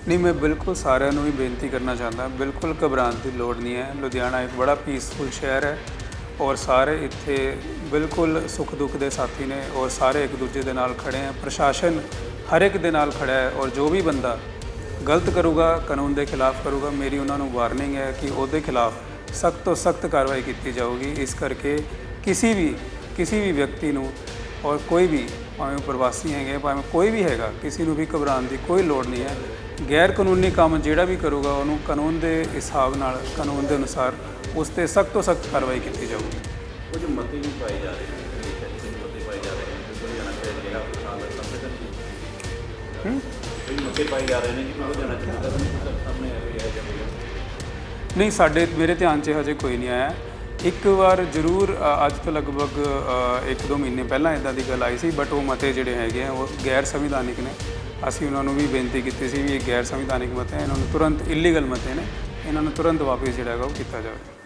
नहीं, मैं बिल्कुल सारिਆਂ ਨੂੰ ਹੀ ਬੇਨਤੀ ਕਰਨਾ ਚਾਹੁੰਦਾ, ਬਿਲਕੁਲ ਘਬਰਾਉਣ ਦੀ ਲੋੜ ਨਹੀਂ ਹੈ। ਲੁਧਿਆਣਾ ਇੱਕ ਬੜਾ ਪੀਸਫੁਲ ਸ਼ਹਿਰ ਹੈ ਔਰ ਸਾਰੇ ਇੱਥੇ ਬਿਲਕੁਲ ਸੁੱਖ ਦੁੱਖ ਦੇ ਸਾਥੀ ਨੇ ਔਰ ਸਾਰੇ ਇੱਕ ਦੂਜੇ ਦੇ ਨਾਲ ਖੜੇ ਹੈ। ਪ੍ਰਸ਼ਾਸਨ ਹਰ ਇੱਕ ਦੇ ਨਾਲ ਖੜਾ ਹੈ ਔਰ ਜੋ ਵੀ ਬੰਦਾ ਗਲਤ ਕਰੂਗਾ, ਕਾਨੂੰਨ ਦੇ ਖਿਲਾਫ ਕਰੂਗਾ, ਮੇਰੀ ਉਹਨਾਂ ਨੂੰ ਵਾਰਨਿੰਗ ਹੈ ਕਿ ਉਹਦੇ ਖਿਲਾਫ ਸਖਤ ਤੋਂ ਸਖਤ ਕਾਰਵਾਈ ਕੀਤੀ ਜਾਊਗੀ। ਇਸ ਕਰਕੇ ਕਿਸੇ ਵੀ ਵਿਅਕਤੀ ਨੂੰ ਔਰ ਕੋਈ ਵੀ, ਭਾਵੇਂ ਪ੍ਰਵਾਸੀ ਹੈਗੇ, ਭਾਵੇਂ ਕੋਈ ਵੀ ਹੈਗਾ, ਕਿਸੇ ਨੂੰ ਵੀ ਘਬਰਾਉਣ ਦੀ ਕੋਈ ਲੋੜ ਨਹੀਂ ਹੈ। ਗੈਰ ਕਾਨੂੰਨੀ ਕੰਮ ਜਿਹੜਾ ਵੀ ਕਰੂਗਾ ਉਹਨੂੰ ਕਾਨੂੰਨ ਦੇ ਹਿਸਾਬ ਨਾਲ, ਕਾਨੂੰਨ ਦੇ ਅਨੁਸਾਰ ਉਸ 'ਤੇ ਸਖਤ ਤੋਂ ਸਖਤ ਕਾਰਵਾਈ ਕੀਤੀ ਜਾਊਗੀ। ਕੁਝ ਮਤੇ ਵੀ ਪਾਏ ਜਾ ਰਹੇ ਨੇ, ਮਤੇ ਪਾਏ ਜਾ ਰਹੇ ਨੇ ਕਿ ਲੁਧਿਆਣਾ ਸ਼ਹਿਰ ਜਿਹੜਾ ਕਈ ਮਤੇ ਪਾਏ ਜਾ ਰਹੇ ਨੇ ਕਿ ਲੁਧਿਆਣਾ ਸ਼ਹਿਰ ਦਾ ਸਾਹਮਣੇ ਆ ਰਿਹਾ ਹੈ। ਨਹੀਂ, ਮੇਰੇ ਧਿਆਨ 'ਚ ਹਜੇ ਕੋਈ ਨਹੀਂ ਆਇਆ। ਇੱਕ ਵਾਰ ਜ਼ਰੂਰ ਅੱਜ ਤੋਂ ਲਗਭਗ 1-2 ਮਹੀਨੇ ਪਹਿਲਾਂ ਇੱਦਾਂ ਦੀ ਗੱਲ ਆਈ ਸੀ, ਬਟ ਉਹ ਮਤੇ ਜਿਹੜੇ ਹੈਗੇ ਆ ਉਹ ਗੈਰ ਸੰਵਿਧਾਨਿਕ ਨੇ। ਅਸੀਂ ਉਹਨਾਂ ਨੂੰ ਵੀ ਬੇਨਤੀ ਕੀਤੀ ਸੀ ਵੀ ਇਹ ਗੈਰ ਸੰਵਿਧਾਨਿਕ ਮਤੇ, ਇਹਨਾਂ ਨੂੰ ਤੁਰੰਤ ਇਲੀਗਲ ਮਤੇ ਨੇ, ਇਹਨਾਂ ਨੂੰ ਤੁਰੰਤ ਵਾਪਸ ਜਿਹੜਾ ਹੈਗਾ ਉਹ ਕੀਤਾ ਜਾਵੇ।